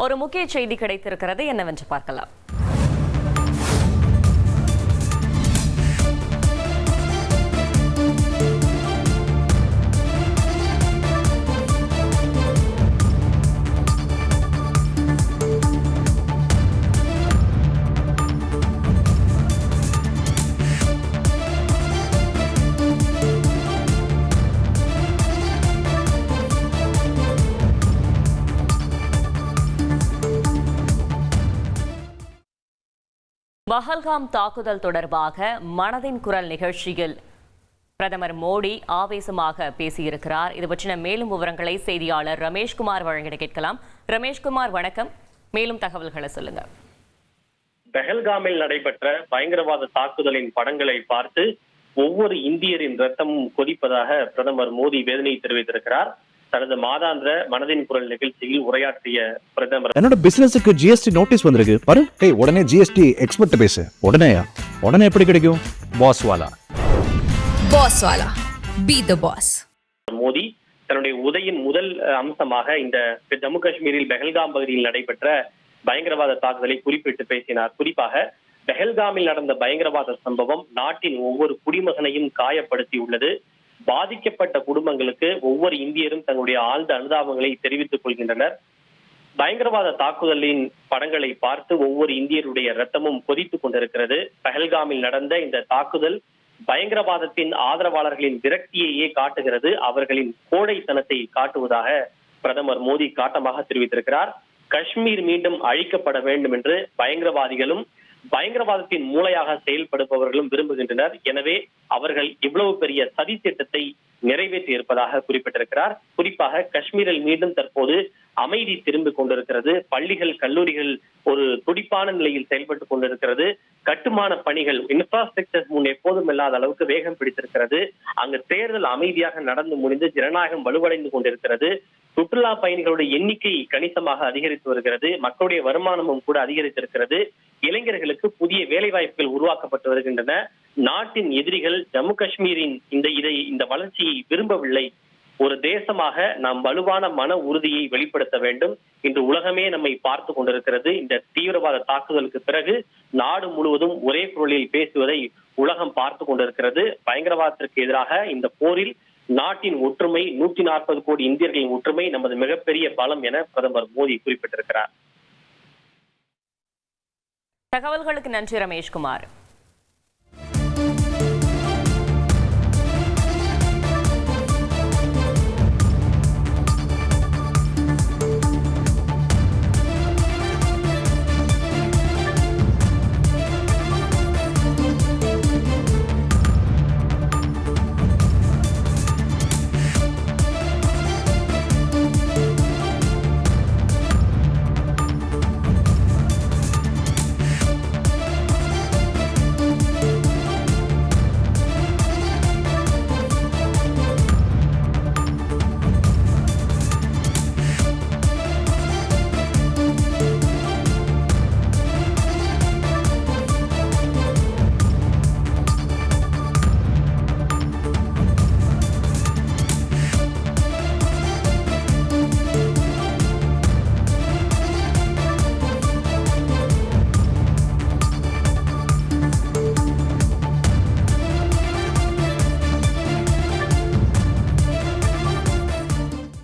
ஒரு முக்கிய செய்தி கிடைத்திருக்கிறது, என்னவென்று பார்க்கலாம். பஹல்காம் தாக்குதல் தொடர்பாக மனதின் குரல் நிகழ்ச்சியில் பிரதமர் மோடி ஆவேசமாக பேசியிருக்கிறார். இது பற்றின மேலும் விவரங்களை செய்தியாளர் ரமேஷ்குமார் வழங்கிட கேட்கலாம். ரமேஷ்குமார், வணக்கம். மேலும் தகவல்களை சொல்லுங்க. பஹல்காமில் நடைபெற்ற பயங்கரவாத தாக்குதலின் படங்களை பார்த்து ஒவ்வொரு இந்தியரின் ரத்தமும் கொதிப்பதாக பிரதமர் மோடி வேதனை தெரிவித்திருக்கிறார். தனது மாதாந்திர மனதின் குரல் நிகழ்ச்சியில் உரையாற்றிய பிரதமர், என்னோட பிசினஸுக்கு ஜிஎஸ்டி நோட்டீஸ் வந்திருக்கு பாரு. உடனே ஜிஎஸ்டி எக்ஸ்பர்ட் பேசு. உடனே எப்படி கிடைக்கும்? பாஸ் வாலா பி தி பாஸ். மோடி தன்னுடைய உரையின் முதல் அம்சமாக இந்த ஜம்மு காஷ்மீரில் பஹல்காம் பகுதியில் நடைபெற்ற பயங்கரவாத தாக்குதலை குறிப்பிட்டு பேசினார். குறிப்பாக பஹல்காமில் நடந்த பயங்கரவாத சம்பவம் நாட்டின் ஒவ்வொரு குடிமகனையும் காயப்படுத்தி உள்ளது. பாதிக்கப்பட்ட குடும்பங்களுக்கு ஒவ்வொரு இந்தியரும் தங்களுடைய ஆழ்ந்த அனுதாபங்களை தெரிவித்துக் கொள்கின்றனர். பயங்கரவாத தாக்குதலின் படங்களை பார்த்து ஒவ்வொரு இந்தியருடைய ரத்தமும் கொதித்துக் கொண்டிருக்கிறது. பஹல்காமில் நடந்த இந்த தாக்குதல் பயங்கரவாதத்தின் ஆதரவாளர்களின் விரக்தியையே காட்டுகிறது, அவர்களின் கோழைத்தனத்தை காட்டுவதாக பிரதமர் மோடி காட்டமாக தெரிவித்திருக்கிறார். காஷ்மீர் மீண்டும் அழிக்கப்பட வேண்டும் என்று பயங்கரவாதிகளும் பயங்கரவாதத்தின் மூளையாக செயல்படுபவர்களும் விரும்புகின்றனர். எனவே அவர்கள் இவ்வளவு பெரிய சதி திட்டத்தை நிறைவேற்றி இருப்பதாக குறிப்பிட்டிருக்கிறார். குறிப்பாக காஷ்மீரில் மீண்டும் தற்போது அமைதி திரும்பிக் கொண்டிருக்கிறது. பள்ளிகள், கல்லூரிகள் ஒரு துடிப்பான நிலையில் செயல்பட்டுக் கொண்டிருக்கிறது. கட்டுமான பணிகள், இன்ஃப்ராஸ்ட்ரக்சர் முன் எப்போதும் இல்லாத அளவுக்கு வேகம் பிடித்திருக்கிறது. அங்கு தேர்தல் அமைதியாக நடந்து முடிந்து ஜனநாயகம் வலுவடைந்து கொண்டிருக்கிறது. சுற்றுலா பயணிகளுடைய எண்ணிக்கை கணிசமாக அதிகரித்து வருகிறது. மக்களுடைய வருமானமும் கூட அதிகரித்திருக்கிறது. இளைஞர்களுக்கு புதிய வேலை வாய்ப்புகள் உருவாக்கப்பட்டு வருகின்றன. நாட்டின் எதிரிகள் ஜம்மு காஷ்மீரின் இந்த வளர்ச்சியை விரும்பவில்லை. ஒரு தேசமாக நாம் வலுவான மன உறுதியை வெளிப்படுத்த வேண்டும். இன்று உலகமே நம்மை பார்த்து கொண்டிருக்கிறது. இந்த தீவிரவாத தாக்குதலுக்கு பிறகு நாடு முழுவதும் ஒரே குரலில் பேசுவதை உலகம் பார்த்து கொண்டிருக்கிறது. பயங்கரவாதத்திற்கு எதிராக இந்த போரில் நாட்டின் ஒற்றுமை, 140 கோடி இந்தியர்களின் ஒற்றுமை நமது மிகப்பெரிய பலம் என பிரதமர் மோடி குறிப்பிட்டிருக்கிறார். தகவல்களுக்கு நன்றி ரமேஷ்குமார்.